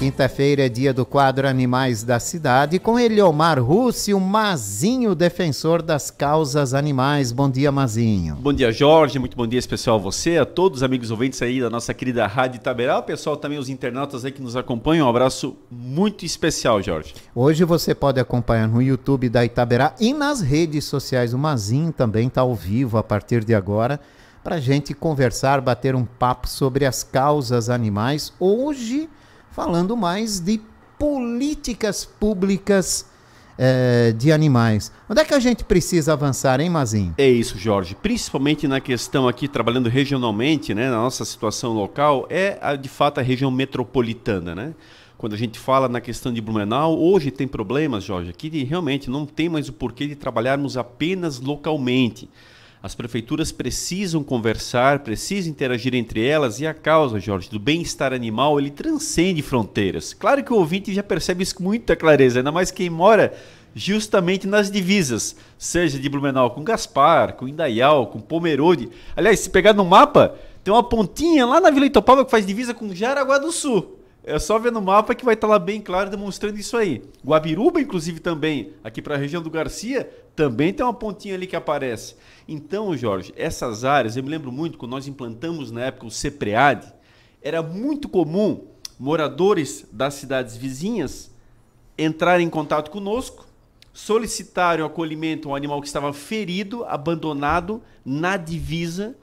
Quinta-feira é dia do quadro Animais da Cidade, com Eliomar Russi, o Mazinho, defensor das causas animais. Bom dia, Mazinho. Bom dia, Jorge. Muito bom dia especial a você, a todos os amigos ouvintes aí da nossa querida Rádio Itaberá, o pessoal também, os internautas aí que nos acompanham. Um abraço muito especial, Jorge. Hoje você pode acompanhar no YouTube da Itaberá e nas redes sociais. O Mazinho também está ao vivo a partir de agora, para a gente conversar, bater um papo sobre as causas animais. Hoje, falando mais de políticas públicas de animais. Onde é que a gente precisa avançar, hein, Mazinho? É isso, Jorge. Principalmente na questão aqui, trabalhando regionalmente, né, na nossa situação local, de fato a região metropolitana, né? Quando a gente fala na questão de Blumenau, hoje tem problemas, Jorge, aqui realmente não tem mais o porquê de trabalharmos apenas localmente. As prefeituras precisam conversar, precisam interagir entre elas, e a causa, Jorge, do bem-estar animal, ele transcende fronteiras. Claro que o ouvinte já percebe isso com muita clareza, ainda mais quem mora justamente nas divisas, seja de Blumenau com Gaspar, com Indaial, com Pomerode. Aliás, se pegar no mapa, tem uma pontinha lá na Vila Itopava que faz divisa com Jaraguá do Sul. É só ver no mapa que vai estar lá bem claro demonstrando isso aí. Guabiruba, inclusive, também, aqui para a região do Garcia, também tem uma pontinha ali que aparece. Então, Jorge, essas áreas, eu me lembro muito, quando nós implantamos na época o CEPREAD, era muito comum moradores das cidades vizinhas entrarem em contato conosco, solicitarem o acolhimento a um animal que estava ferido, abandonado na divisa,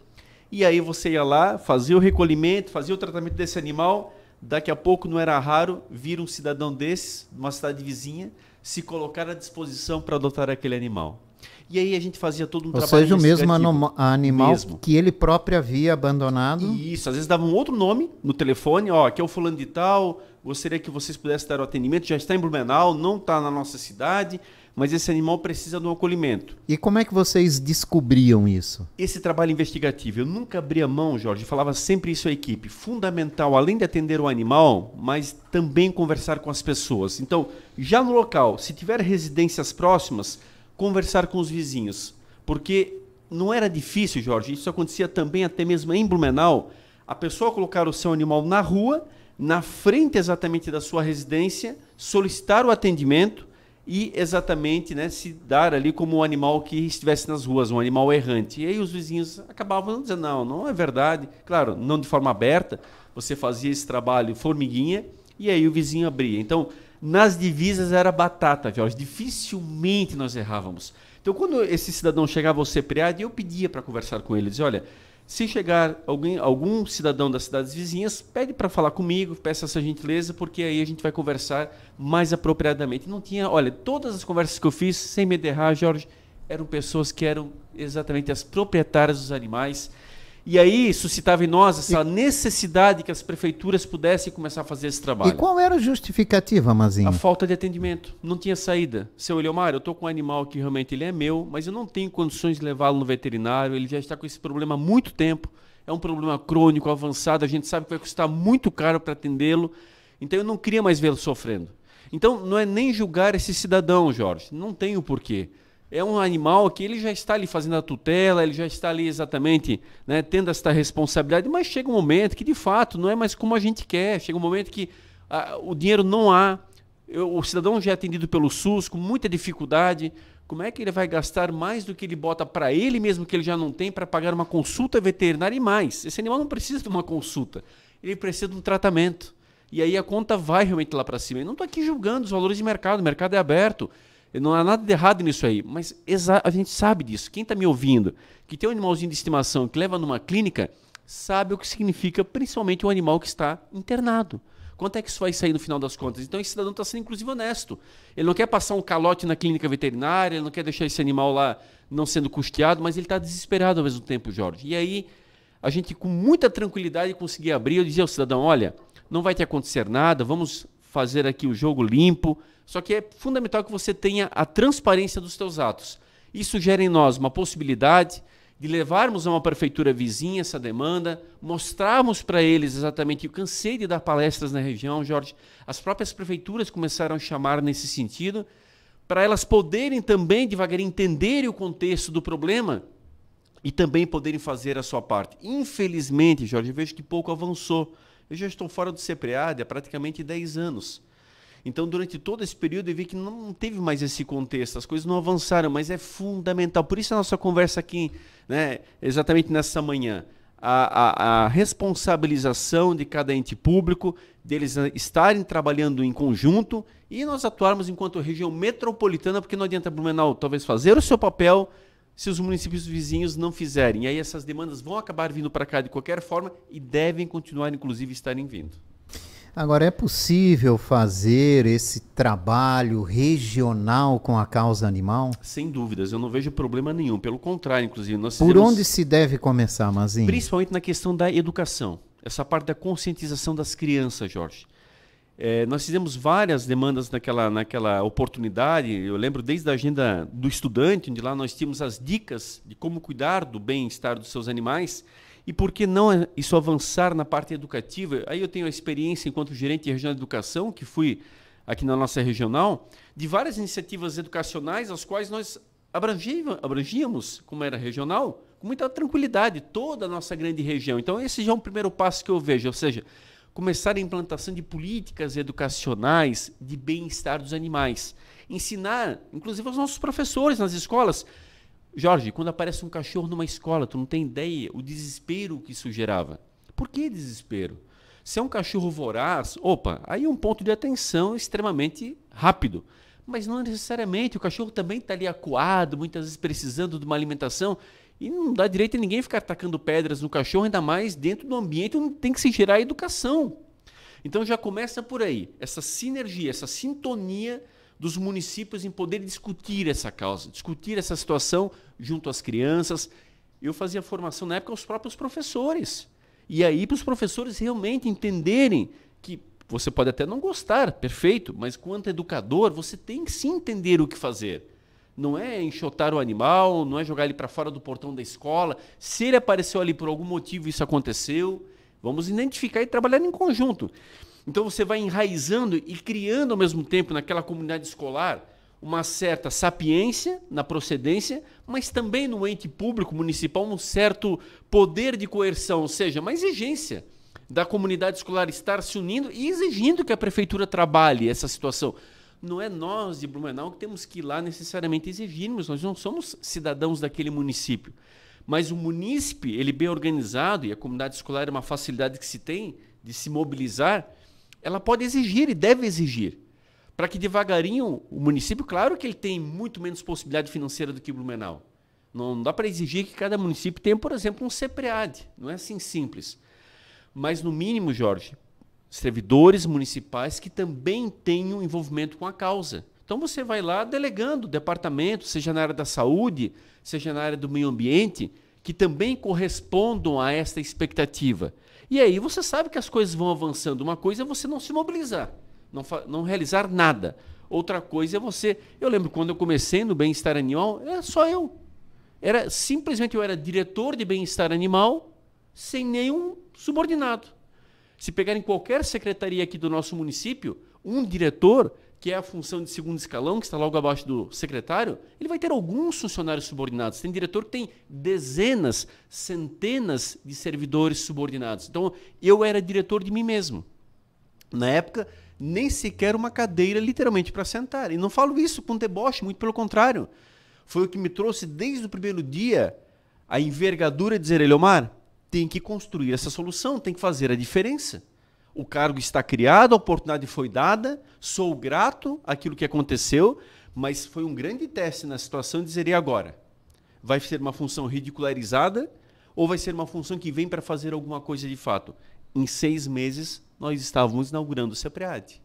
e aí você ia lá, fazia o recolhimento, fazia o tratamento desse animal. Daqui a pouco, não era raro, vir um cidadão desses, de uma cidade vizinha, se colocar à disposição para adotar aquele animal. E aí a gente fazia todo um trabalho investigativo. Ou seja, o mesmo animal mesmo. Que ele próprio havia abandonado. Isso, às vezes dava um outro nome no telefone, ó, aqui é o fulano de tal, gostaria que vocês pudessem dar o atendimento, já está em Blumenau, não está na nossa cidade, mas esse animal precisa de um acolhimento. E como é que vocês descobriam isso? Esse trabalho investigativo, eu nunca abria mão, Jorge, falava sempre isso à equipe. Fundamental, além de atender o animal, mas também conversar com as pessoas. Então, já no local, se tiver residências próximas, conversar com os vizinhos. Porque não era difícil, Jorge, isso acontecia também até mesmo em Blumenau, a pessoa colocar o seu animal na rua, na frente exatamente da sua residência, solicitar o atendimento, e exatamente, né, se dar ali como um animal que estivesse nas ruas, um animal errante. E aí os vizinhos acabavam dizendo, não é verdade. Claro, não de forma aberta, você fazia esse trabalho formiguinha e aí o vizinho abria. Então, nas divisas era batata, Jorge, dificilmente nós errávamos. Então, quando esse cidadão chegava ao CEPREAD, eu pedia para conversar com ele, dizia, olha, se chegar algum cidadão das cidades vizinhas, pede para falar comigo, peça essa gentileza, porque aí a gente vai conversar mais apropriadamente. Não tinha, olha, todas as conversas que eu fiz, sem me derrar, Jorge, eram pessoas que eram exatamente as proprietárias dos animais. E aí suscitava em nós essa necessidade que as prefeituras pudessem começar a fazer esse trabalho. E qual era a justificativa, Mazinho? A falta de atendimento. Não tinha saída. Seu Eliomar, eu estou com um animal que realmente ele é meu, mas eu não tenho condições de levá-lo no veterinário, ele já está com esse problema há muito tempo, é um problema crônico, avançado, a gente sabe que vai custar muito caro para atendê-lo, então eu não queria mais vê-lo sofrendo. Então não é nem julgar esse cidadão, Jorge, não tem o porquê. É um animal que ele já está ali fazendo a tutela, ele já está ali exatamente, né, tendo esta responsabilidade, mas chega um momento que, de fato, não é mais como a gente quer. Chega um momento que o dinheiro não há, o cidadão já é atendido pelo SUS com muita dificuldade. Como é que ele vai gastar mais do que ele bota para ele mesmo, que ele já não tem, para pagar uma consulta veterinária e mais? Esse animal não precisa de uma consulta, ele precisa de um tratamento. E aí a conta vai realmente lá para cima. Eu não estou aqui julgando os valores de mercado, o mercado é aberto. Não há nada de errado nisso aí, mas a gente sabe disso. Quem está me ouvindo, que tem um animalzinho de estimação que leva numa clínica, sabe o que significa, principalmente o animal que está internado. Quanto é que isso vai sair no final das contas? Então esse cidadão está sendo, inclusive, honesto. Ele não quer passar um calote na clínica veterinária, ele não quer deixar esse animal lá não sendo custeado, mas ele está desesperado ao mesmo tempo, Jorge. E aí a gente, com muita tranquilidade, conseguia abrir. Eu dizia ao cidadão, olha, não vai te acontecer nada, vamos fazer aqui o jogo limpo. Só que é fundamental que você tenha a transparência dos seus atos. Isso gera em nós uma possibilidade de levarmos a uma prefeitura vizinha essa demanda, mostrarmos para eles exatamente, eu cansei de dar palestras na região, Jorge, as próprias prefeituras começaram a chamar nesse sentido, para elas poderem também devagarinho entenderem o contexto do problema e também poderem fazer a sua parte. Infelizmente, Jorge, eu vejo que pouco avançou. Eu já estou fora do CEPREAD há praticamente 10 anos. Então, durante todo esse período, eu vi que não teve mais esse contexto, as coisas não avançaram, mas é fundamental. Por isso a nossa conversa aqui, né, exatamente nessa manhã, a responsabilização de cada ente público, deles estarem trabalhando em conjunto e nós atuarmos enquanto região metropolitana, porque não adianta Blumenau talvez fazer o seu papel se os municípios vizinhos não fizerem. E aí essas demandas vão acabar vindo para cá de qualquer forma e devem continuar, inclusive, estarem vindo. Agora, é possível fazer esse trabalho regional com a causa animal? Sem dúvidas, eu não vejo problema nenhum. Pelo contrário, inclusive, nós Por onde se deve começar, Mazinho? Principalmente na questão da educação. Essa parte da conscientização das crianças, Jorge. Nós fizemos várias demandas naquela oportunidade. Eu lembro desde a agenda do estudante, onde lá nós tínhamos as dicas de como cuidar do bem-estar dos seus animais. E por que não isso avançar na parte educativa? Aí eu tenho a experiência enquanto gerente de regional de educação, que fui aqui na nossa regional, de várias iniciativas educacionais, as quais nós abrangíamos, como era regional, com muita tranquilidade, toda a nossa grande região. Então esse já é um primeiro passo que eu vejo, ou seja, começar a implantação de políticas educacionais de bem-estar dos animais. Ensinar, inclusive, aos nossos professores nas escolas. Jorge, quando aparece um cachorro numa escola, tu não tem ideia o desespero que isso gerava. Por que desespero? Se é um cachorro voraz, aí é um ponto de atenção extremamente rápido. Mas não necessariamente, o cachorro também está ali acuado, muitas vezes precisando de uma alimentação, e não dá direito a ninguém ficar tacando pedras no cachorro, ainda mais dentro do ambiente onde tem que se gerar educação. Então já começa por aí, essa sinergia, essa sintonia dos municípios em poder discutir essa causa, discutir essa situação junto às crianças. Eu fazia formação na época aos próprios professores. E aí para os professores realmente entenderem que você pode até não gostar, perfeito, mas quanto educador você tem que sim entender o que fazer. Não é enxotar o animal, não é jogar ele para fora do portão da escola. Se ele apareceu ali por algum motivo, isso aconteceu, vamos identificar e trabalhar em conjunto. Então você vai enraizando e criando ao mesmo tempo naquela comunidade escolar uma certa sapiência na procedência, mas também no ente público municipal um certo poder de coerção, ou seja, uma exigência da comunidade escolar estar se unindo e exigindo que a prefeitura trabalhe essa situação. Não é nós de Blumenau que temos que ir lá necessariamente exigirmos, nós não somos cidadãos daquele município. Mas o munícipe, ele bem organizado, e a comunidade escolar é uma facilidade que se tem de se mobilizar, ela pode exigir e deve exigir. Para que devagarinho o município, claro que ele tem muito menos possibilidade financeira do que Blumenau. Não dá para exigir que cada município tenha, por exemplo, um CEPREAD. Não é assim simples. Mas, no mínimo, Jorge, servidores municipais que também tenham envolvimento com a causa. Então você vai lá delegando o departamento, seja na área da saúde, seja na área do meio ambiente, que também correspondam a esta expectativa. E aí você sabe que as coisas vão avançando. Uma coisa é você não se mobilizar, não realizar nada. Outra coisa é você... Eu lembro quando eu comecei no bem-estar animal, era só eu. Simplesmente eu era diretor de bem-estar animal sem nenhum subordinado. Se pegarem qualquer secretaria aqui do nosso município, um diretor, que é a função de segundo escalão, que está logo abaixo do secretário, ele vai ter alguns funcionários subordinados. Tem diretor que tem dezenas, centenas de servidores subordinados. Então, eu era diretor de mim mesmo. Na época, nem sequer uma cadeira, literalmente, para sentar. E não falo isso com deboche, muito pelo contrário. Foi o que me trouxe, desde o primeiro dia, a envergadura de dizer, Eliomar, tem que construir essa solução, tem que fazer a diferença. O cargo está criado, a oportunidade foi dada, sou grato àquilo que aconteceu, mas foi um grande teste na situação de dizer, e agora? Vai ser uma função ridicularizada ou vai ser uma função que vem para fazer alguma coisa de fato? Em 6 meses, nós estávamos inaugurando o CEPREAD.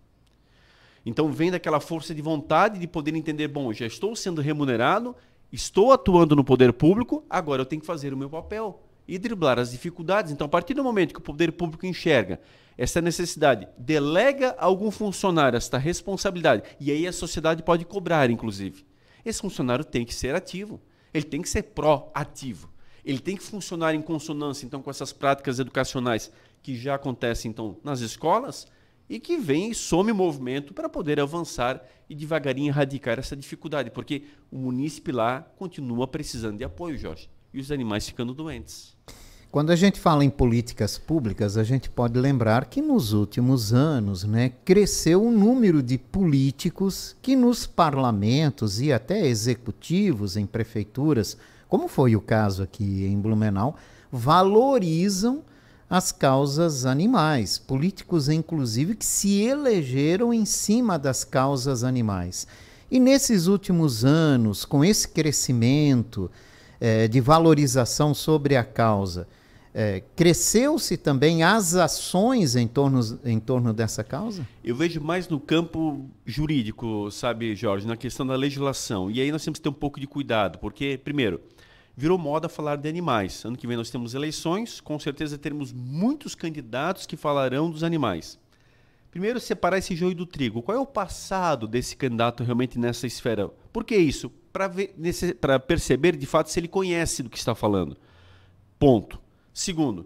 Então, vem daquela força de vontade de poder entender, bom, já estou sendo remunerado, estou atuando no poder público, agora eu tenho que fazer o meu papel e driblar as dificuldades. Então, a partir do momento que o poder público enxerga essa necessidade, delega a algum funcionário esta responsabilidade, e aí a sociedade pode cobrar, inclusive. Esse funcionário tem que ser ativo, ele tem que ser proativo, ele tem que funcionar em consonância então, com essas práticas educacionais que já acontecem então, nas escolas e que vem e some o movimento para poder avançar e devagarinho erradicar essa dificuldade, porque o munícipe lá continua precisando de apoio, Jorge, e os animais ficando doentes. Quando a gente fala em políticas públicas, a gente pode lembrar que nos últimos anos, né, cresceu o número de políticos que nos parlamentos e até executivos em prefeituras, como foi o caso aqui em Blumenau, valorizam as causas animais. Políticos, inclusive, que se elegeram em cima das causas animais. E nesses últimos anos, com esse crescimento de valorização sobre a causa, cresceu-se também as ações em torno dessa causa? Eu vejo mais no campo jurídico, sabe, Jorge, na questão da legislação. E aí nós temos que ter um pouco de cuidado, porque, primeiro, virou moda falar de animais. Ano que vem nós temos eleições, com certeza teremos muitos candidatos que falarão dos animais. Primeiro, separar esse joio do trigo. Qual é o passado desse candidato realmente nessa esfera? Por que isso? Para perceber, de fato, se ele conhece do que está falando. Ponto. Segundo,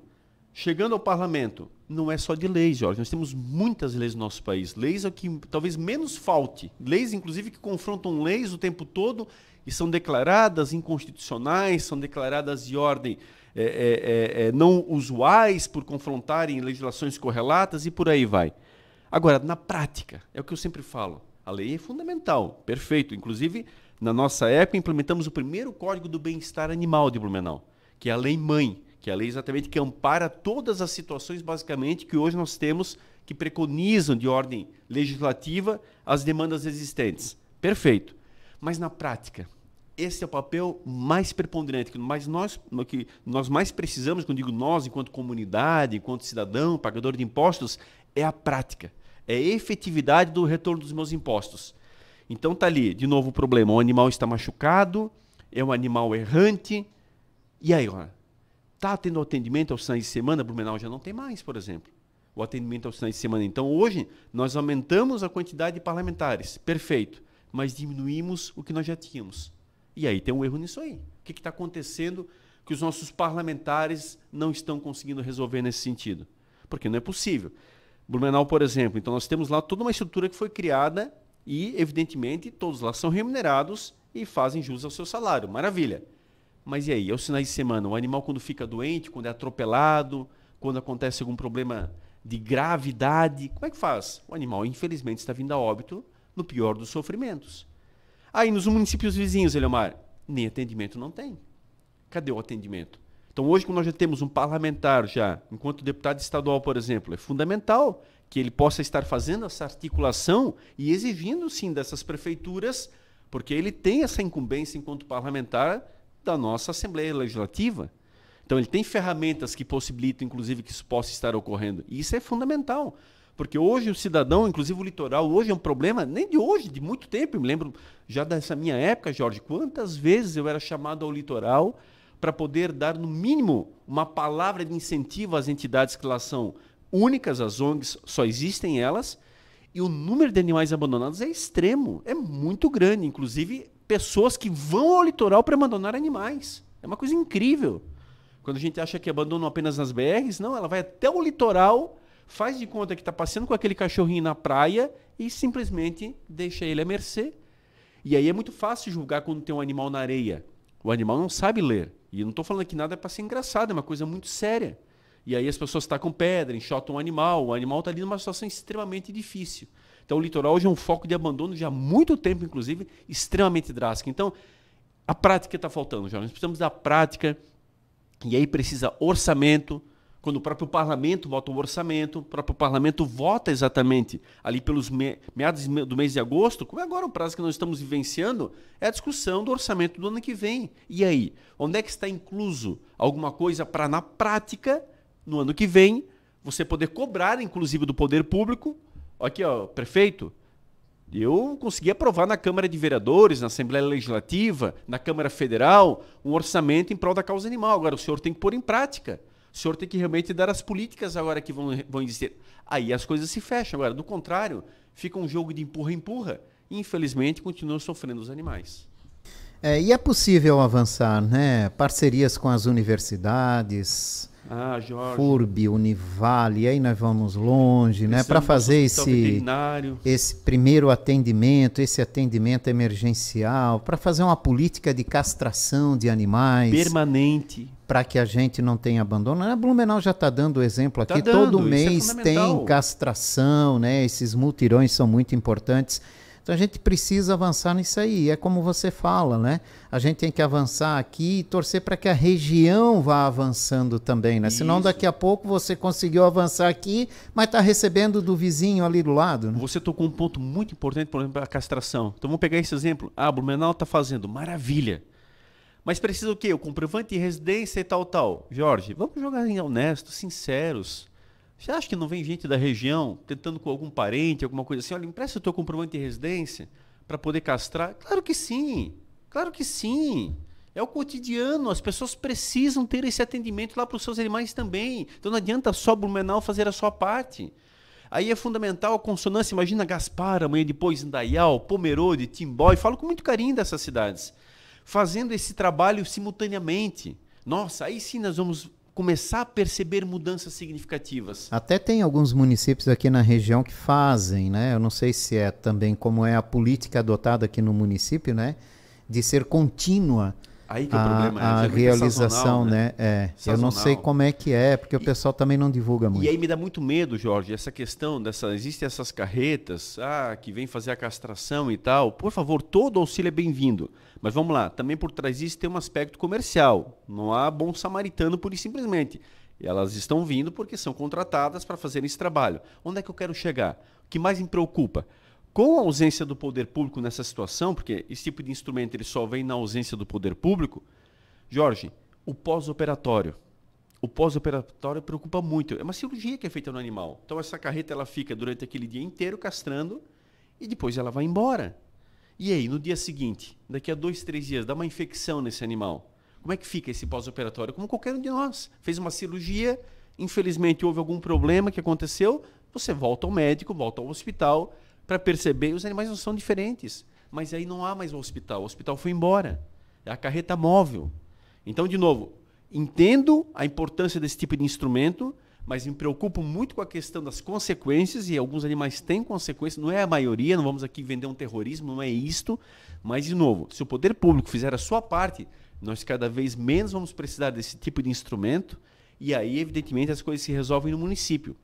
chegando ao parlamento, não é só de leis, Jorge. Nós temos muitas leis no nosso país. Leis a que talvez menos falte. Leis, inclusive, que confrontam leis o tempo todo e são declaradas inconstitucionais, são declaradas de ordem não usuais por confrontarem legislações correlatas e por aí vai. Agora, na prática, é o que eu sempre falo. A lei é fundamental, perfeito. Inclusive, na nossa época, implementamos o primeiro Código do Bem-Estar Animal de Blumenau, que é a Lei Mãe, que é a lei exatamente que ampara todas as situações, basicamente, que hoje nós temos, que preconizam de ordem legislativa as demandas existentes. Perfeito. Mas na prática, esse é o papel mais preponderante, que nós mais precisamos, quando digo nós, enquanto comunidade, enquanto cidadão, pagador de impostos, é a prática. É a efetividade do retorno dos meus impostos. Então está ali, de novo o problema, o animal está machucado, é um animal errante, e aí, olha, está tendo atendimento aos finais de semana, Blumenau já não tem mais, por exemplo, o atendimento aos finais de semana. Então hoje nós aumentamos a quantidade de parlamentares, perfeito, mas diminuímos o que nós já tínhamos. E aí tem um erro nisso aí. O que está acontecendo que os nossos parlamentares não estão conseguindo resolver nesse sentido? Porque não é possível. Blumenau, por exemplo, então nós temos lá toda uma estrutura que foi criada e, evidentemente, todos lá são remunerados e fazem jus ao seu salário. Maravilha. Mas e aí, aos finais de semana, o animal quando fica doente, quando é atropelado, quando acontece algum problema de gravidade, como é que faz? O animal, infelizmente, está vindo a óbito no pior dos sofrimentos. Aí, nos municípios vizinhos, Eliomar, nem atendimento não tem. Cadê o atendimento? Então, hoje, quando nós já temos um parlamentar já, enquanto deputado estadual, por exemplo, é fundamental que ele possa estar fazendo essa articulação e exigindo, sim, dessas prefeituras, porque ele tem essa incumbência enquanto parlamentar da nossa Assembleia Legislativa. Então, ele tem ferramentas que possibilitam, inclusive, que isso possa estar ocorrendo. E isso é fundamental, porque hoje o cidadão, inclusive o litoral, hoje é um problema, nem de hoje, de muito tempo. Eu me lembro já dessa minha época, Jorge, quantas vezes eu era chamado ao litoral para poder dar, no mínimo, uma palavra de incentivo às entidades que lá são únicas, as ONGs, só existem elas, e o número de animais abandonados é extremo, é muito grande, inclusive pessoas que vão ao litoral para abandonar animais. É uma coisa incrível. Quando a gente acha que abandonam apenas nas BRs, não, ela vai até o litoral, faz de conta que está passeando com aquele cachorrinho na praia e simplesmente deixa ele à mercê. E aí é muito fácil julgar quando tem um animal na areia. O animal não sabe ler. E eu não estou falando aqui nada para ser engraçado, é uma coisa muito séria. E aí as pessoas tacam pedra, enxotam o animal está ali numa situação extremamente difícil. Então o litoral hoje é um foco de abandono já há muito tempo, inclusive, extremamente drástico. Então, a prática está faltando, já. Nós precisamos da prática, e aí precisa orçamento. Quando o próprio parlamento vota o orçamento, o próprio parlamento vota exatamente ali pelos meados do mês de agosto, como é agora o prazo que nós estamos vivenciando, é a discussão do orçamento do ano que vem. E aí, onde é que está incluso alguma coisa para, na prática, no ano que vem, você poder cobrar, inclusive do poder público? Aqui, ó, prefeito, eu consegui aprovar na Câmara de Vereadores, na Assembleia Legislativa, na Câmara Federal, um orçamento em prol da causa animal. Agora, o senhor tem que pôr em prática. O senhor tem que realmente dar as políticas agora que vão existir. Aí as coisas se fecham. Agora, do contrário, fica um jogo de empurra-empurra. E, infelizmente, continuam sofrendo os animais. E é possível avançar, né? Parcerias com as universidades, Jorge. FURB, Univale, aí nós vamos longe, né? Para fazer esse primeiro atendimento, esse atendimento emergencial, para fazer uma política de castração de animais. Permanente. para que a gente não tenha abandono. A Blumenau já está dando o exemplo aqui. Tá dando, todo mês isso é fundamental. tem castração, né? Esses multirões são muito importantes. Então a gente precisa avançar nisso aí. É como você fala, né? A gente tem que avançar aqui e torcer para que a região vá avançando também, né? Senão Isso. daqui a pouco você conseguiu avançar aqui, mas está recebendo do vizinho ali do lado, né? Você tocou um ponto muito importante, por exemplo, a castração. Então vamos pegar esse exemplo. Ah, Blumenau está fazendo, maravilha. Mas precisa o quê? O comprovante de residência e tal, tal. Jorge, vamos jogar em honestos, sinceros. Você acha que não vem gente da região tentando com algum parente, alguma coisa assim? Olha, empresta o teu comprovante de residência para poder castrar? Claro que sim. Claro que sim. É o cotidiano. As pessoas precisam ter esse atendimento lá para os seus animais também. Então não adianta só Blumenau fazer a sua parte. Aí é fundamental a consonância. Imagina Gaspar, amanhã depois Indaial, Pomerode, Timbó. Falo com muito carinho dessas cidades. Fazendo esse trabalho simultaneamente. Nossa, aí sim nós vamos começar a perceber mudanças significativas. Até tem alguns municípios aqui na região que fazem, né? Eu não sei se é também como é a política adotada aqui no município, né? De ser contínua Aí que é o problema, a realização, né? Eu não sei como é que é, porque o pessoal também não divulga muito. E aí me dá muito medo, Jorge, essa questão existem essas carretas que vêm fazer a castração e tal. Por favor, todo auxílio é bem-vindo. Mas vamos lá, também por trás disso tem um aspecto comercial. Não há bom samaritano pura e simplesmente. Elas estão vindo porque são contratadas para fazerem esse trabalho. Onde é que eu quero chegar? O que mais me preocupa? Com a ausência do poder público nessa situação, porque esse tipo de instrumento ele só vem na ausência do poder público, Jorge, o pós-operatório. O pós-operatório preocupa muito. É uma cirurgia que é feita no animal. Então essa carreta ela fica durante aquele dia inteiro castrando e depois ela vai embora. E aí, no dia seguinte, daqui a 2, 3 dias, dá uma infecção nesse animal. Como é que fica esse pós-operatório? Como qualquer um de nós. Fez uma cirurgia, infelizmente houve algum problema que aconteceu, você volta ao médico, volta ao hospital para perceber, os animais não são diferentes. Mas aí não há mais o hospital foi embora. É a carreta móvel. Então, de novo, entendo a importância desse tipo de instrumento, mas me preocupo muito com a questão das consequências, e alguns animais têm consequências, não é a maioria, não vamos aqui vender um terrorismo, não é isto, mas, de novo, se o poder público fizer a sua parte, nós cada vez menos vamos precisar desse tipo de instrumento, e aí, evidentemente, as coisas se resolvem no município.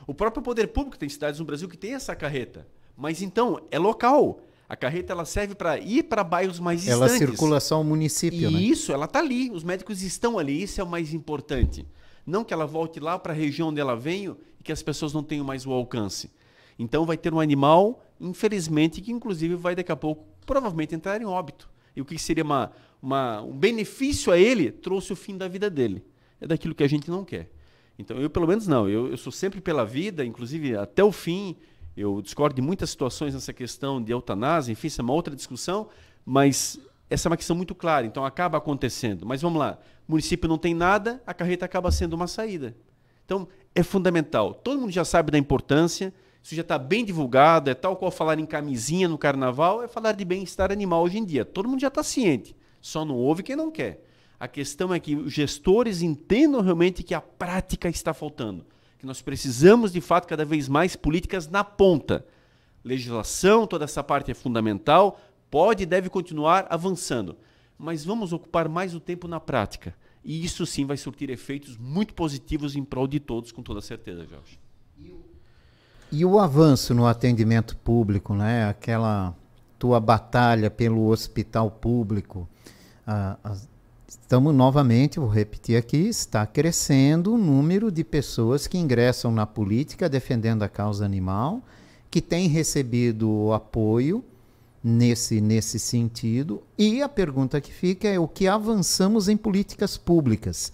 O próprio poder público tem cidades no Brasil que tem essa carreta, mas então, é local. A carreta ela serve para ir para bairros mais distantes. Ela circula só o município, né? Isso, ela está ali, os médicos estão ali, isso é o mais importante. Não que ela volte lá para a região onde ela veio e que as pessoas não tenham mais o alcance. Então vai ter um animal, infelizmente, que inclusive vai daqui a pouco provavelmente entrar em óbito. E o que seria um benefício a ele, trouxe o fim da vida dele. É daquilo que a gente não quer. Então eu pelo menos não, eu sou sempre pela vida, inclusive até o fim. Eu discordo de muitas situações nessa questão de eutanásia, enfim, isso é uma outra discussão, mas essa é uma questão muito clara, então acaba acontecendo. Mas vamos lá, o município não tem nada, a carreta acaba sendo uma saída. Então, é fundamental. Todo mundo já sabe da importância, isso já está bem divulgado, é tal qual falar em camisinha no carnaval, é falar de bem-estar animal hoje em dia. Todo mundo já está ciente, só não ouve quem não quer. A questão é que os gestores entendam realmente que a prática está faltando, que nós precisamos, de fato, cada vez mais políticas na ponta. Legislação, toda essa parte é fundamental, pode e deve continuar avançando, mas vamos ocupar mais o tempo na prática. E isso sim vai surtir efeitos muito positivos em prol de todos, com toda certeza, Jorge. E o avanço no atendimento público, né? Aquela tua batalha pelo hospital público, estamos novamente, vou repetir aqui, está crescendo o número de pessoas que ingressam na política defendendo a causa animal, que têm recebido apoio nesse sentido, e a pergunta que fica é o que avançamos em políticas públicas.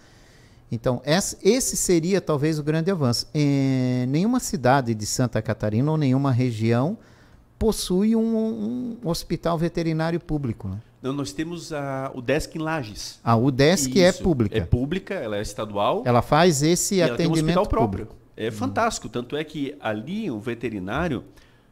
Então, esse seria talvez o grande avanço. Nenhuma cidade de Santa Catarina ou nenhuma região possui um hospital veterinário público, né? Não, nós temos o Desk em Lages. A UDESC é pública. É pública, ela é estadual. Ela faz esse atendimento ela tem um hospital público. Próprio. É fantástico, tanto é que ali um veterinário,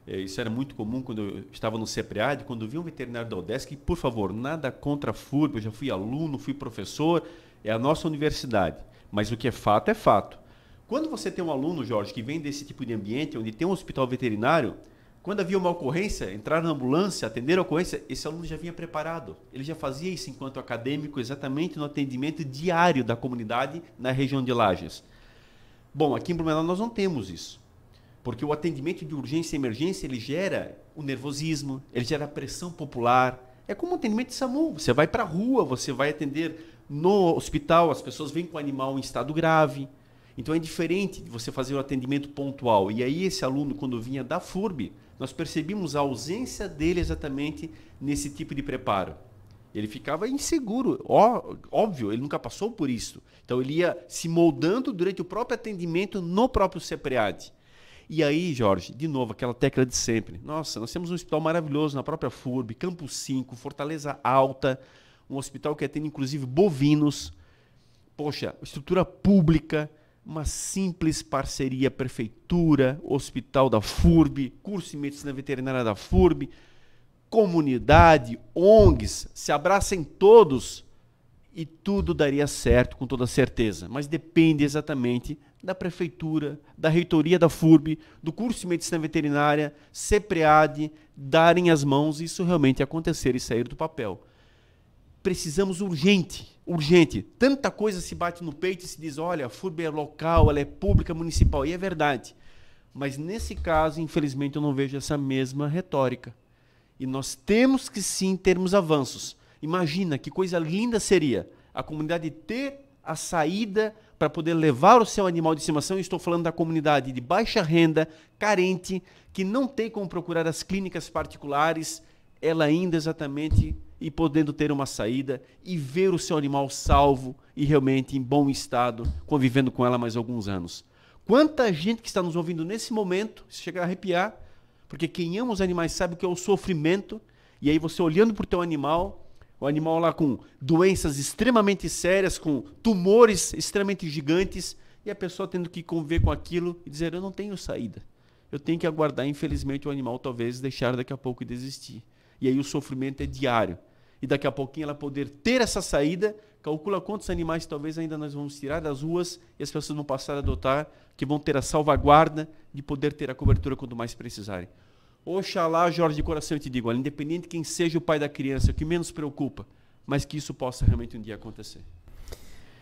isso era muito comum quando eu estava no CEPREAD, quando eu vi um veterinário da UDESC, por favor, nada contra a FURB, eu já fui aluno, fui professor, é a nossa universidade. Mas o que é fato, é fato. Quando você tem um aluno, Jorge, que vem desse tipo de ambiente, onde tem um hospital veterinário, Quando havia uma ocorrência, entrar na ambulância, atender a ocorrência, esse aluno já vinha preparado. Ele já fazia isso enquanto acadêmico, exatamente no atendimento diário da comunidade na região de Lages. Bom, aqui em Blumenau nós não temos isso. Porque o atendimento de urgência e emergência, ele gera o nervosismo, ele gera a pressão popular. É como um atendimento de SAMU. Você vai para a rua, você vai atender no hospital, as pessoas vêm com o animal em estado grave. Então é diferente de você fazer o atendimento pontual. E aí esse aluno, quando vinha da FURB, nós percebíamos a ausência dele exatamente nesse tipo de preparo. Ele ficava inseguro, óbvio, ele nunca passou por isso. Então ele ia se moldando durante o próprio atendimento no próprio CEPREAD. E aí, Jorge, de novo, aquela tecla de sempre. Nossa, nós temos um hospital maravilhoso na própria FURB, Campo 5, Fortaleza Alta, um hospital que atende inclusive bovinos. Poxa, estrutura pública, uma simples parceria, prefeitura, hospital da FURB, curso de medicina veterinária da FURB, comunidade, ONGs, se abracem todos e tudo daria certo com toda certeza. Mas depende exatamente da prefeitura, da reitoria da FURB, do curso de medicina veterinária, CEPREAD, darem as mãos e isso realmente acontecer e sair do papel. Precisamos urgente. Tanta coisa se bate no peito e se diz, olha, a FURB é local, ela é pública, municipal, e é verdade. Mas nesse caso, infelizmente, eu não vejo essa mesma retórica. E nós temos que sim termos avanços. Imagina que coisa linda seria a comunidade ter a saída para poder levar o seu animal de estimação. Estou falando da comunidade de baixa renda, carente, que não tem como procurar as clínicas particulares, ela ainda exatamente e podendo ter uma saída e ver o seu animal salvo e realmente em bom estado, convivendo com ela mais alguns anos. Quanta gente que está nos ouvindo nesse momento, se chega a arrepiar, porque quem ama os animais sabe o que é o sofrimento, e aí você olhando para o teu animal, o animal lá com doenças extremamente sérias, com tumores extremamente gigantes, e a pessoa tendo que conviver com aquilo e dizer, eu não tenho saída. Eu tenho que aguardar, infelizmente, o animal talvez deixar daqui a pouco e desistir. E aí o sofrimento é diário. E daqui a pouquinho ela poder ter essa saída, calcula quantos animais talvez ainda nós vamos tirar das ruas e as pessoas vão passar a adotar, que vão ter a salvaguarda de poder ter a cobertura quando mais precisarem. Oxalá, Jorge, de coração eu te digo, olha, independente de quem seja o pai da criança, o que menos preocupa, mas que isso possa realmente um dia acontecer.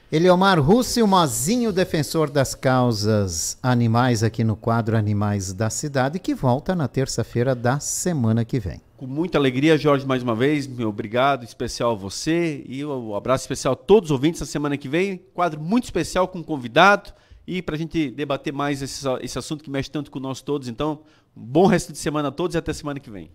Eliomar Russi, o Mazinho, defensor das causas animais aqui no quadro Animais da Cidade, que volta na terça-feira da semana que vem. Com muita alegria, Jorge, mais uma vez, meu obrigado especial a você e um abraço especial a todos os ouvintes da semana que vem, quadro muito especial com um convidado e para a gente debater mais esse assunto que mexe tanto com nós todos. Então, um bom resto de semana a todos e até semana que vem.